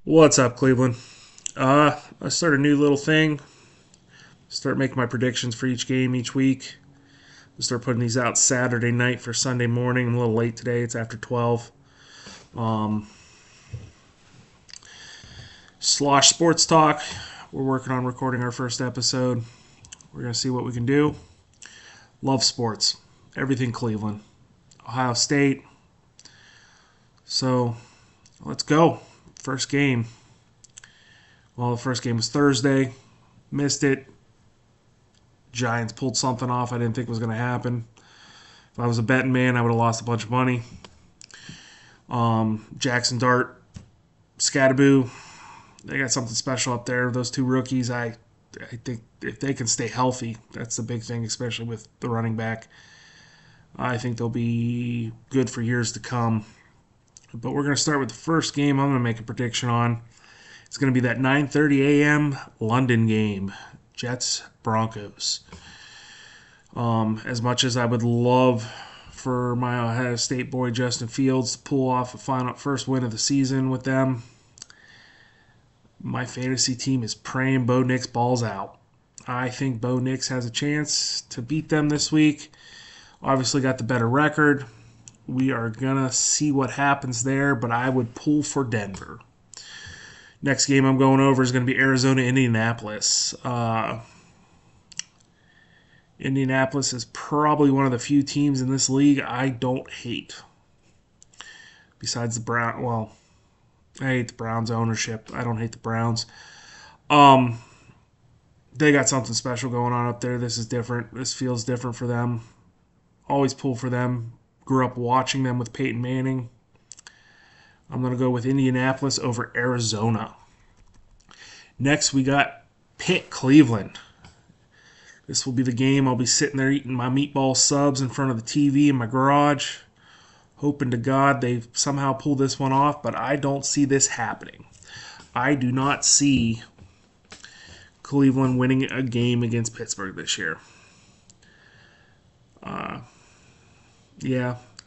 What's up, Cleveland? I start a new little thing. Start making my predictions for each game each week. I start putting these out Saturday night for Sunday morning. I'm a little late today. It's after 12. Um, Slosh Sports Talk. We're working on recording our first episode. We're going to see what we can do. Love sports. Everything Cleveland. Ohio State. So, let's go. First game. Well, the first game was Thursday. Missed it. Giants pulled something off I didn't think was going to happen. If I was a betting man, I would have lost a bunch of money. Jackson Dart, Scataboo, they got something special up there. Those two rookies, I think if they can stay healthy, that's the big thing, especially with the running back. I think they'll be good for years to come. But we're going to start with the first game I'm going to make a prediction on. It's going to be that 9:30 a.m. London game, Jets Broncos. As much as I would love for my Ohio State boy Justin Fields to pull off a first win of the season with them, my fantasy team is praying Bo Knicks balls out. I think Bo Knicks has a chance to beat them this week. Obviously got the better record. We are going to see what happens there, but I would pull for Denver. Next game I'm going over is going to be Arizona Indianapolis. Indianapolis is probably one of the few teams in this league I don't hate. Besides the Browns. Well, I hate the Browns ownership. I don't hate the Browns. They got something special going on up there. This is different. This feels different for them. Always pull for them. Grew up watching them with Payton Manning. I'm going to go with Indianapolis over Arizona. Next, we got Pitt Cleveland. This will be the game I'll be sitting there eating my meatball subs in front of the TV in my garage, hoping to God they somehow pull this one off, but I don't see this happening. I do not see Cleveland winning a game against Pittsburgh this year.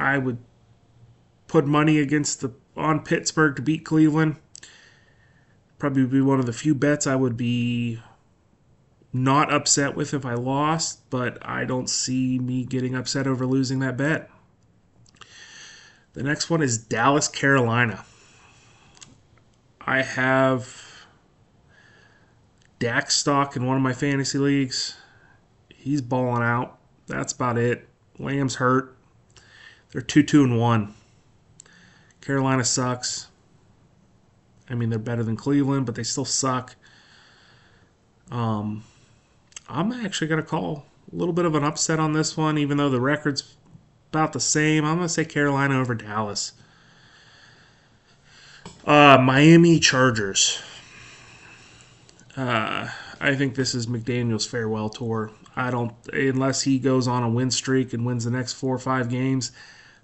I would put money on Pittsburgh to beat Cleveland. Probably be one of the few bets I would be not upset with if I lost, but I don't see me getting upset over losing that bet. The next one is Dallas, Carolina. I have Dak Stock in one of my fantasy leagues. He's balling out. That's about it. Lamb's hurt. They're 2-2-1. Carolina sucks. I mean, they're better than Cleveland, but they still suck. I'm actually going to call a little bit of an upset on this one, even though the record's about the same. I'm going to say Carolina over Dallas. Miami Chargers. I think this is McDaniel's farewell tour. Unless he goes on a win streak and wins the next 4 or 5 games,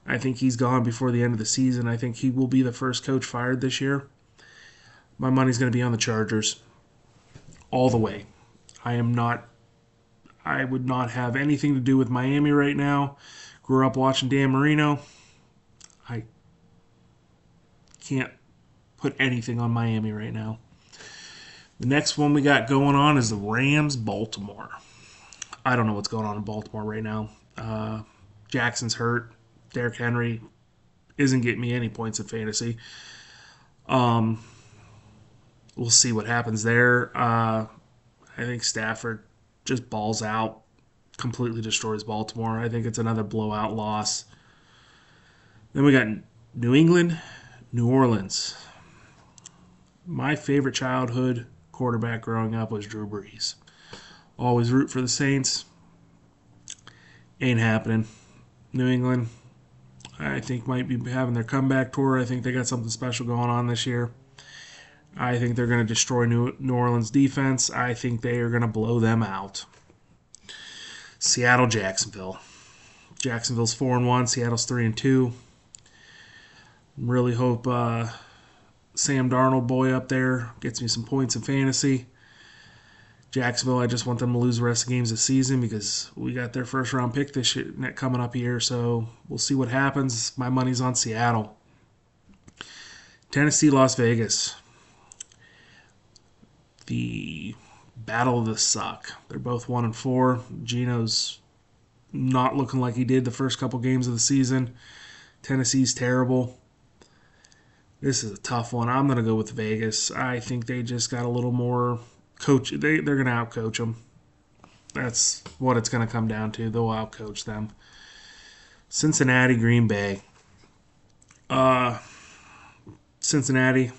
I think he's gone before the end of the season. I think he will be the first coach fired this year. My money's going to be on the Chargers all the way. I would not have anything to do with Miami right now. Grew up watching Dan Marino. I can't put anything on Miami right now. The next one we got going on is the Rams Baltimore. I don't know what's going on in Baltimore right now. Jackson's hurt. Derrick Henry isn't getting me any points in fantasy. We'll see what happens there. I think Stafford just balls out, completely destroys Baltimore. I think it's another blowout loss. Then we got New England, New Orleans. My favorite childhood quarterback growing up was Drew Brees. Always root for the Saints. Ain't happening. New England, I think, might be having their comeback tour. I think they got something special going on this year. I think they're going to destroy New Orleans defense. I think they are going to blow them out. Seattle, Jacksonville. Jacksonville's 4-1. Seattle's 3-2. Really hope Sam Darnold boy up there gets me some points in fantasy. Jacksonville, I just want them to lose the rest of the games this season because we got their first round pick this year coming up here, so we'll see what happens. My money's on Seattle. Tennessee, Las Vegas. the battle of the suck. They're both 1-4. Gino's not looking like he did the first couple games of the season. Tennessee's terrible. This is a tough one. I'm going to go with Vegas. I think they just got a little more coach. They're going to outcoach them. That's what it's going to come down to. They'll outcoach them. Cincinnati, Green Bay. Cincinnati,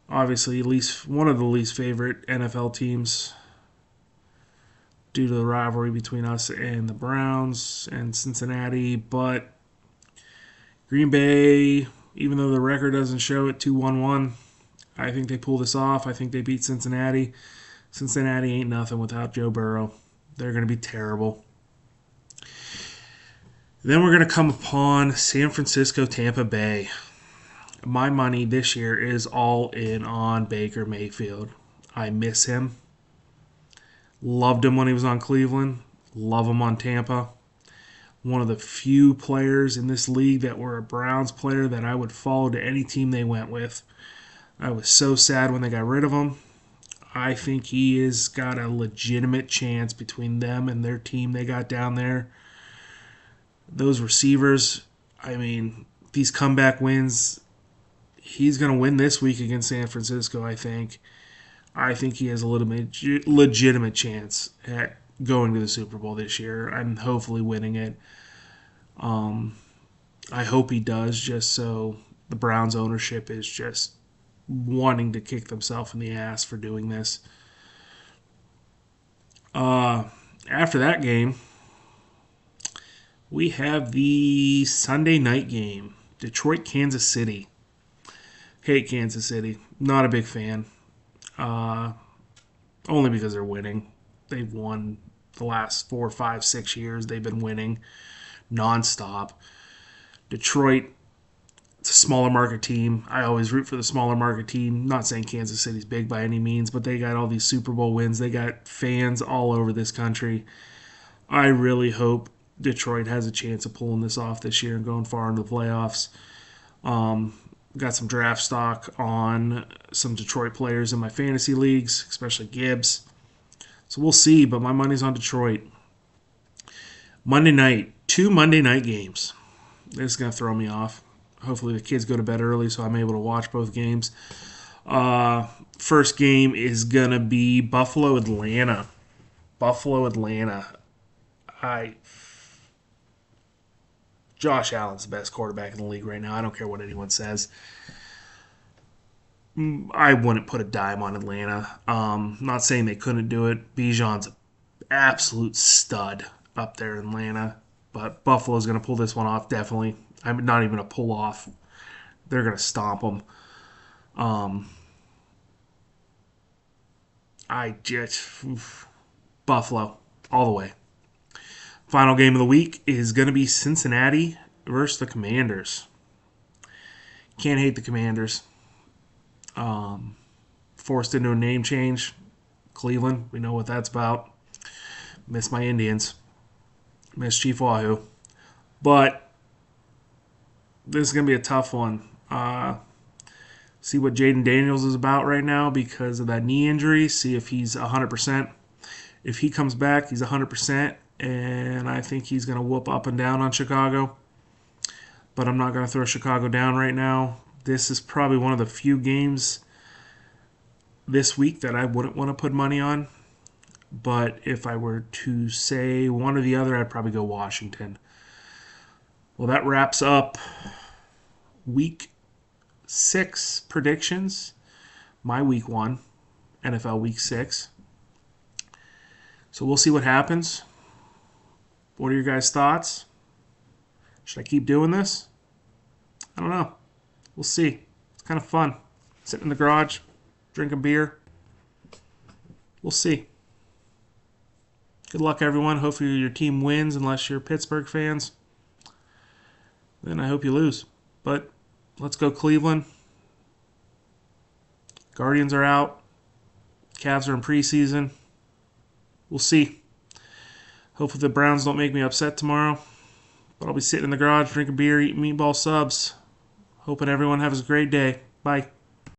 obviously, at least one of the least favorite NFL teams due to the rivalry between us and the Browns and Cincinnati. But Green Bay, even though the record doesn't show it, 2-1-1, I think they pull this off. I think they beat Cincinnati. Cincinnati ain't nothing without Joe Burrow. They're going to be terrible. Then we're going to come upon San Francisco Tampa Bay. My money this year is all in on Baker Mayfield. I miss him. Loved him when he was on Cleveland. Love him on Tampa. One of the few players in this league that were a Browns player that I would follow to any team they went with. I was so sad when they got rid of him. I think he has got a legitimate chance between them and their team they got down there. Those receivers, I mean, these comeback wins, he's going to win this week against San Francisco, I think. I think he has a legitimate chance at going to the Super Bowl this year and hopefully winning it. I hope he does, just so the Browns ownership is just wanting to kick themselves in the ass for doing this. After that game, we have the Sunday night game, Detroit, Kansas City. Hate Kansas City. Not a big fan. Only because they're winning. They've won the last 4, 5, 6 years. They've been winning nonstop. Detroit, it's a smaller market team. I always root for the smaller market team. Not saying Kansas City's big by any means, but they got all these Super Bowl wins. They got fans all over this country. I really hope Detroit has a chance of pulling this off this year and going far into the playoffs. Got some draft stock on some Detroit players in my fantasy leagues, especially Gibbs. So we'll see, but my money's on Detroit. Monday night, 2 Monday night games. This is going to throw me off. Hopefully the kids go to bed early so I'm able to watch both games. First game is going to be Buffalo, Atlanta. Buffalo, Atlanta. Josh Allen's the best quarterback in the league right now. I don't care what anyone says. I wouldn't put a dime on Atlanta. Not saying they couldn't do it. Bijan's an absolute stud up there in Atlanta. But Buffalo's going to pull this one off, definitely. I'm not even a pull off. They're going to stomp them. Buffalo, all the way. Final game of the week is going to be Cincinnati versus the Commanders. Can't hate the Commanders. Forced into a name change. Cleveland, we know what that's about. Miss my Indians. Miss Chief Wahoo. But this is going to be a tough one. See what Jaden Daniels is about right now because of that knee injury. See if he's 100%. If he comes back, he's 100%. And I think he's going to whoop up and down on Chicago. But I'm not going to throw Chicago down right now. This is probably one of the few games this week that I wouldn't want to put money on. But if I were to say one or the other, I'd probably go Washington. Well, that wraps up Week 6 predictions. My Week 1, NFL Week 6. So we'll see what happens. What are your guys' thoughts? Should I keep doing this? I don't know. We'll see. It's kind of fun. Sitting in the garage, drinking beer. We'll see. Good luck, everyone. Hopefully your team wins, unless you're Pittsburgh fans. Then I hope you lose. But let's go Cleveland. Guardians are out. Cavs are in preseason. We'll see. Hopefully the Browns don't make me upset tomorrow. But I'll be sitting in the garage, drinking beer, eating meatball subs. Hoping everyone has a great day. Bye.